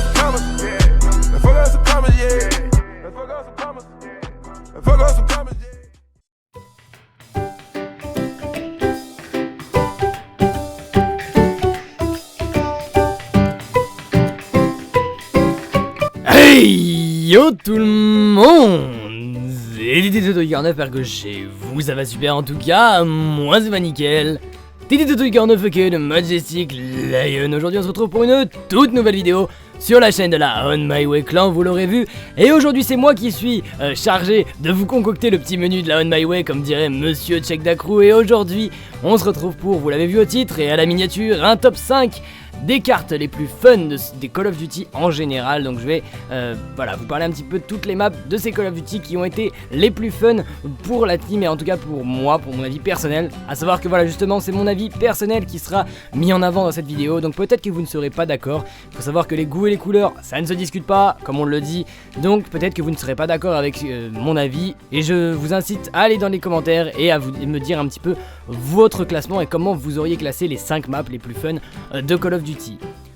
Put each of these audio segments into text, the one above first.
up some commas, yeah. Let's fuck up some commas, yeah. Let's fuck up some commas, yeah. Let's fuck up some commas, yeah. Hey yo tout le monde, c'est Titi Toto 49 que chez vous ça va super en tout cas, moi c'est pas nickel. Titi Toto 49 de Majestic Lion. Aujourd'hui on se retrouve pour une toute nouvelle vidéo sur la chaîne de la On My Way Clan, vous l'aurez vu. Et aujourd'hui c'est moi qui suis chargé de vous concocter le petit menu de la On My Way, comme dirait Monsieur Check Dacrou. Et aujourd'hui on se retrouve pour, vous l'avez vu au titre et à la miniature, un top 5 des cartes les plus fun des Call of Duty en général. Donc je vais voilà, vous parler un petit peu de toutes les maps de ces Call of Duty qui ont été les plus fun pour la team, et en tout cas pour moi, pour mon avis personnel. À savoir que voilà, justement c'est mon avis personnel qui sera mis en avant dans cette vidéo, donc peut-être que vous ne serez pas d'accord. Il faut savoir que les goûts et les couleurs ça ne se discute pas, comme on le dit. Donc peut-être que vous ne serez pas d'accord avec mon avis, et je vous incite à aller dans les commentaires et à me dire un petit peu votre classement et comment vous auriez classé les 5 maps les plus fun de Call of Duty.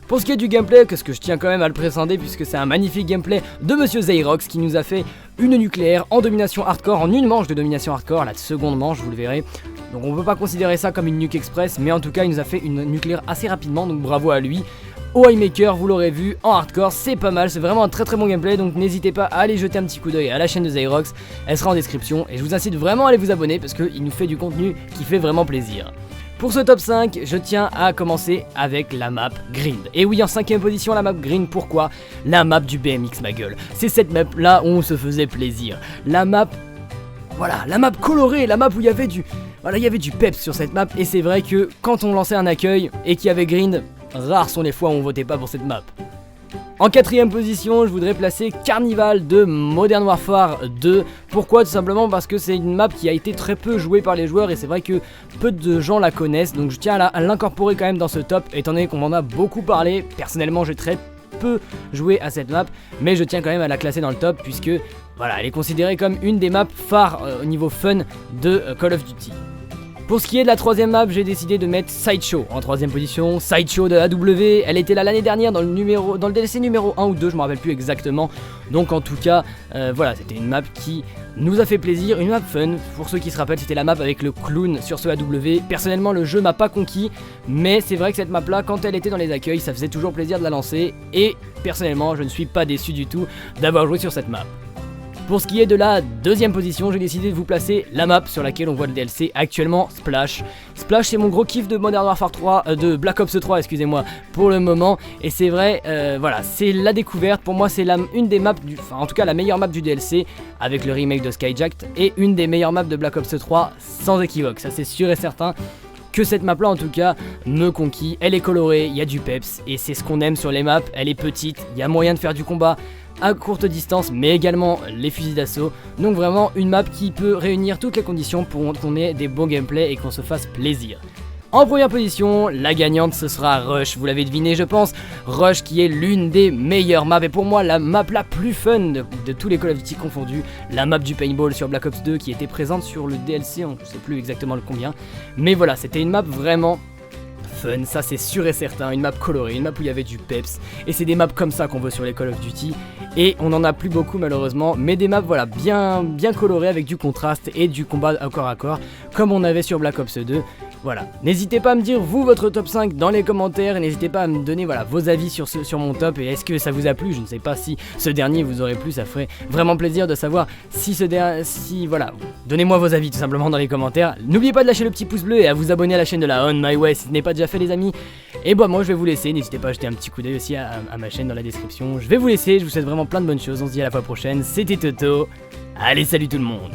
Pour ce qui est du gameplay, qu'est-ce que je tiens quand même à le présenter, puisque c'est un magnifique gameplay de Monsieur Xerox qui nous a fait une nucléaire en domination hardcore, en une manche de domination hardcore, la seconde manche vous le verrez. Donc on peut pas considérer ça comme une nuke express, mais en tout cas il nous a fait une nucléaire assez rapidement, donc bravo à lui. Au Highmaker, vous l'aurez vu, en hardcore, c'est pas mal, c'est vraiment un très bon gameplay, donc n'hésitez pas à aller jeter un petit coup d'œil à la chaîne de Xerox, elle sera en description, et je vous incite vraiment à aller vous abonner parce qu'il nous fait du contenu qui fait vraiment plaisir. Pour ce top 5, je tiens à commencer avec la map Green. Et oui, en 5ème position, la map Green, pourquoi? La map du BMX, ma gueule. C'est cette map là où on se faisait plaisir. La map, voilà, la map colorée, la map où il y avait du, voilà, il y avait du peps sur cette map. Et c'est vrai que quand on lançait un accueil et qu'il y avait Green, rares sont les fois où on votait pas pour cette map. En 4ème position, je voudrais placer Carnival de Modern Warfare 2. Pourquoi? Tout simplement parce que c'est une map qui a été très peu jouée par les joueurs, et c'est vrai que peu de gens la connaissent. Donc je tiens à l'incorporer quand même dans ce top, étant donné qu'on m'en a beaucoup parlé. Personnellement, j'ai très peu joué à cette map, mais je tiens quand même à la classer dans le top, puisque voilà, elle est considérée comme une des maps phares au niveau fun de Call of Duty. Pour ce qui est de la 3ème map, j'ai décidé de mettre Sideshow en 3ème position. Sideshow de AW, elle était là l'année dernière dans le DLC numéro 1 ou 2, je me rappelle plus exactement. Donc en tout cas, voilà, c'était une map qui nous a fait plaisir, une map fun. Pour ceux qui se rappellent, c'était la map avec le clown sur ce AW. Personnellement, le jeu m'a pas conquis, mais c'est vrai que cette map là, quand elle était dans les accueils, ça faisait toujours plaisir de la lancer. Et personnellement, je ne suis pas déçu du tout d'avoir joué sur cette map. Pour ce qui est de la 2ème position, j'ai décidé de vous placer la map sur laquelle on voit le DLC actuellement, Splash. Splash, c'est mon gros kiff de Modern Warfare 3, de Black Ops 3, excusez-moi, pour le moment. Et c'est vrai, voilà, c'est la découverte. Pour moi, c'est une des maps, enfin en tout cas la meilleure map du DLC, avec le remake de Skyjacked, et une des meilleures maps de Black Ops 3, sans équivoque, ça c'est sûr et certain. Que cette map là en tout cas me conquit, elle est colorée, il y a du peps, et c'est ce qu'on aime sur les maps, elle est petite, il y a moyen de faire du combat à courte distance, mais également les fusils d'assaut. Donc vraiment une map qui peut réunir toutes les conditions pour qu'on ait des bons gameplays et qu'on se fasse plaisir. En première position, la gagnante ce sera Rush, vous l'avez deviné je pense. Rush qui est l'une des meilleures maps, et pour moi la map la plus fun de tous les Call of Duty confondus. La map du paintball sur Black Ops 2 qui était présente sur le DLC, on ne sait plus exactement le combien. Mais voilà, c'était une map vraiment fun, ça c'est sûr et certain, une map colorée, une map où il y avait du peps, et c'est des maps comme ça qu'on veut sur les Call of Duty, et on en a plus beaucoup malheureusement, mais des maps voilà bien colorées avec du contraste et du combat à corps, comme on avait sur Black Ops 2. Voilà, n'hésitez pas à me dire vous votre top 5 dans les commentaires, et n'hésitez pas à me donner voilà vos avis sur mon top, et est-ce que ça vous a plu. Je ne sais pas si ce dernier vous aurait plu, ça ferait vraiment plaisir de savoir si voilà, donnez-moi vos avis tout simplement dans les commentaires. N'oubliez pas de lâcher le petit pouce bleu et à vous abonner à la chaîne de la On My Way si ce n'est pas déjà fait les amis. Et bah moi je vais vous laisser, n'hésitez pas à jeter un petit coup d'œil aussi à ma chaîne dans la description. Je vais vous laisser, je vous souhaite vraiment plein de bonnes choses, on se dit à la fois prochaine, c'était Toto, allez salut tout le monde.